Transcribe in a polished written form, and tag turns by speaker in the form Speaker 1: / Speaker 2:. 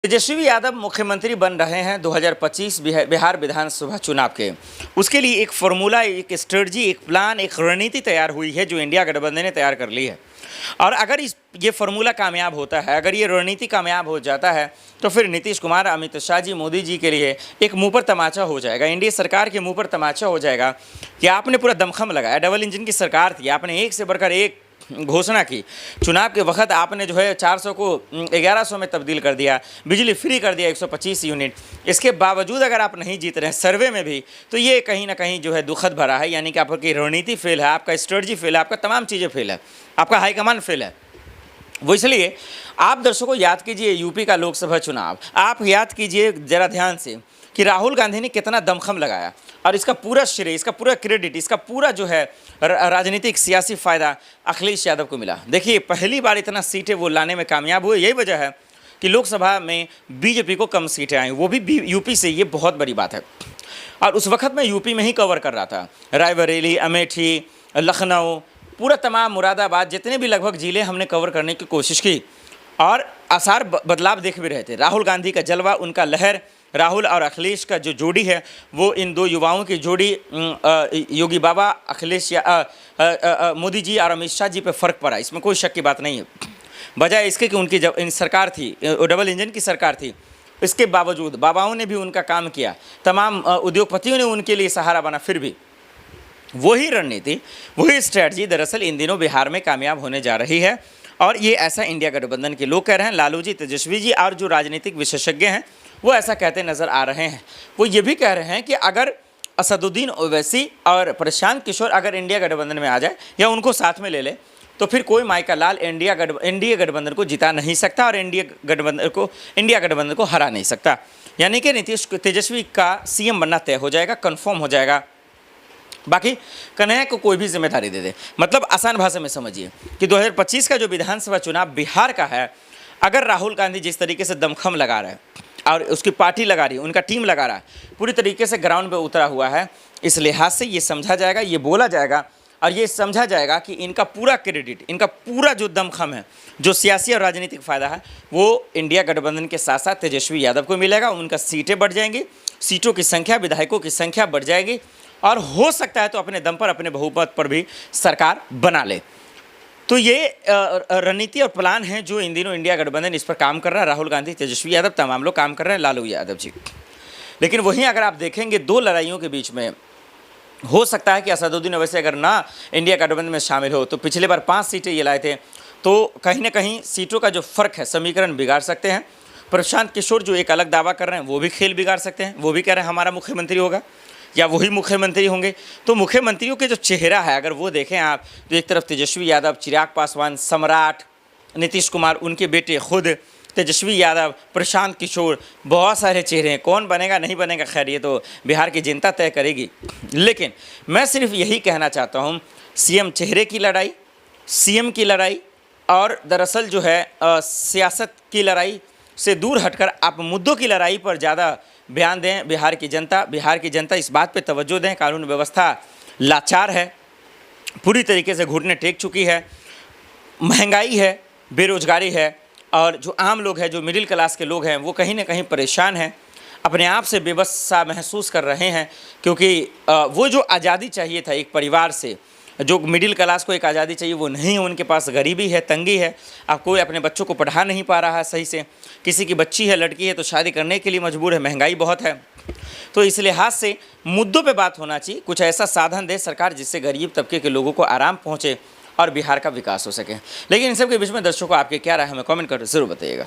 Speaker 1: तेजस्वी यादव मुख्यमंत्री बन रहे हैं 2025 बिहार विधानसभा चुनाव के। उसके लिए एक फॉर्मूला, एक स्ट्रेटजी, एक प्लान, एक रणनीति तैयार हुई है जो इंडिया गठबंधन ने तैयार कर ली है। और अगर ये फॉर्मूला कामयाब होता है, अगर ये रणनीति कामयाब हो जाता है, तो फिर नीतीश कुमार, अमित शाह जी, मोदी जी के लिए एक मुंह पर तमाचा हो जाएगा, एनडीए सरकार के मुंह पर तमाचा हो जाएगा कि आपने पूरा दमखम लगाया। डबल इंजन की सरकार थी, आपने एक से बढ़कर एक घोषणा की। चुनाव के वक्त आपने जो है 400 को 1100 में तब्दील कर दिया, बिजली फ्री कर दिया 125 यूनिट। इसके बावजूद अगर आप नहीं जीत रहे हैं सर्वे में भी, तो ये कहीं ना कहीं जो है दुखद भरा है। यानी कि आपकी रणनीति फेल है, आपका स्ट्रेटजी फेल है, आपका तमाम चीज़ें फेल है, आपका हाईकमान फेल है। वो इसलिए आप दर्शकों याद कीजिए यूपी का लोकसभा चुनाव, आप याद कीजिए ज़रा ध्यान से कि राहुल गांधी ने कितना दमखम लगाया, और इसका पूरा श्रेय, इसका पूरा क्रेडिट, इसका पूरा जो है राजनीतिक सियासी फ़ायदा अखिलेश यादव को मिला। देखिए पहली बार इतना सीटें वो लाने में कामयाब हुए। यही वजह है कि लोकसभा में बीजेपी को कम सीटें आई, वो भी यूपी से। ये बहुत बड़ी बात है। और उस वक्त मैं यूपी में ही कवर कर रहा था, रायबरेली, अमेठी, लखनऊ, पूरा तमाम मुरादाबाद, जितने भी लगभग ज़िले हमने कवर करने की कोशिश की, और आसार बदलाव देख भी रहे थे। राहुल गांधी का जलवा, उनका लहर, राहुल और अखिलेश का जो जोड़ी है, वो इन दो युवाओं की जोड़ी, योगी बाबा, अखिलेश मोदी जी और अमित शाह जी पे फ़र्क पड़ा, इसमें कोई शक की बात नहीं है। बजाय इसके कि उनकी जब इन सरकार थी, डबल इंजन की सरकार थी, इसके बावजूद बाबाओं ने भी उनका काम किया, तमाम उद्योगपतियों ने उनके लिए सहारा बना। फिर भी वही रणनीति, वही स्ट्रैटेजी दरअसल इन दिनों बिहार में कामयाब होने जा रही है। और ये ऐसा इंडिया गठबंधन के लोग कह रहे हैं, लालू जी, तेजस्वी जी और जो राजनीतिक विशेषज्ञ हैं वो ऐसा कहते नज़र आ रहे हैं। वो ये भी कह रहे हैं कि अगर असदुद्दीन ओवैसी और प्रशांत किशोर अगर इंडिया गठबंधन में आ जाए या उनको साथ में ले ले, तो फिर कोई माइका लाल इंडिया गठबंधन को जिता नहीं सकता और इंडिया गठबंधन को हरा नहीं सकता। यानी कि तेजस्वी का सीएम बनना तय हो जाएगा, कन्फर्म हो जाएगा। बाकी कन्हैया को कोई भी जिम्मेदारी दे दे। मतलब आसान भाषा में समझिए कि 2025 का जो विधानसभा चुनाव बिहार का है, अगर राहुल गांधी जिस तरीके से दमखम लगा रहे हैं और उसकी पार्टी लगा रही है, उनका टीम लगा रहा है, पूरी तरीके से ग्राउंड पे उतरा हुआ है, इस लिहाज से ये समझा जाएगा, ये बोला जाएगा और ये समझा जाएगा कि इनका पूरा क्रेडिट, इनका पूरा जो दमखम है, जो सियासी और राजनीतिक फ़ायदा है, वो इंडिया गठबंधन के साथ साथ तेजस्वी यादव को मिलेगा। उनका सीटें बढ़ जाएंगी, सीटों की संख्या, विधायकों की संख्या बढ़ जाएगी, और हो सकता है तो अपने दम पर, अपने बहुमत पर भी सरकार बना ले। तो ये रणनीति और प्लान है जो इन दिनों इंडिया गठबंधन इस पर काम कर रहा है। राहुल गांधी, तेजस्वी यादव, तमाम लोग काम कर रहे हैं, लालू यादव जी। लेकिन वहीं अगर आप देखेंगे दो लड़ाइयों के बीच में, हो सकता है कि असदुद्दीन ओवैसी अगर ना इंडिया गठबंधन में शामिल हो, तो पिछले बार 5 सीटें ये लाए थे, तो कहीं ना कहीं सीटों का जो फ़र्क है, समीकरण बिगाड़ सकते हैं। प्रशांत किशोर जो एक अलग दावा कर रहे हैं, वो भी खेल बिगाड़ सकते हैं। वो भी कह रहे हैं हमारा मुख्यमंत्री होगा या वही मुख्यमंत्री होंगे। तो मुख्यमंत्रियों के जो चेहरा है अगर वो देखें आप, तो एक तरफ तेजस्वी यादव, चिराग पासवान, सम्राट, नीतीश कुमार, उनके बेटे खुद तेजस्वी यादव, प्रशांत किशोर, बहुत सारे चेहरे हैं। कौन बनेगा नहीं बनेगा, खैर ये तो बिहार की जनता तय करेगी। लेकिन मैं सिर्फ यही कहना चाहता हूँ, सीएम चेहरे की लड़ाई, सीएम की लड़ाई, और दरअसल जो है सियासत की लड़ाई से दूर हटकर आप मुद्दों की लड़ाई पर ज़्यादा बयान दें। बिहार की जनता इस बात पे तवज्जो दें, कानून व्यवस्था लाचार है, पूरी तरीके से घुटने टेक चुकी है, महंगाई है, बेरोजगारी है, और जो आम लोग हैं, जो मिडिल क्लास के लोग हैं, वो कहीं ना कहीं परेशान हैं, अपने आप से बेबस सा महसूस कर रहे हैं। क्योंकि वो जो आज़ादी चाहिए था एक परिवार से, जो मिडिल क्लास को एक आज़ादी चाहिए, वो नहीं है उनके पास। गरीबी है, तंगी है, अब कोई अपने बच्चों को पढ़ा नहीं पा रहा है सही से, किसी की बच्ची है, लड़की है, तो शादी करने के लिए मजबूर है, महंगाई बहुत है। तो इस लिहाज से मुद्दों पे बात होना चाहिए, कुछ ऐसा साधन दे सरकार जिससे गरीब तबके के लोगों को आराम पहुँचे और बिहार का विकास हो सके। लेकिन इन सब के बीच में दर्शकों आपके क्या राय, हमें कमेंट कर ज़रूर बताइएगा।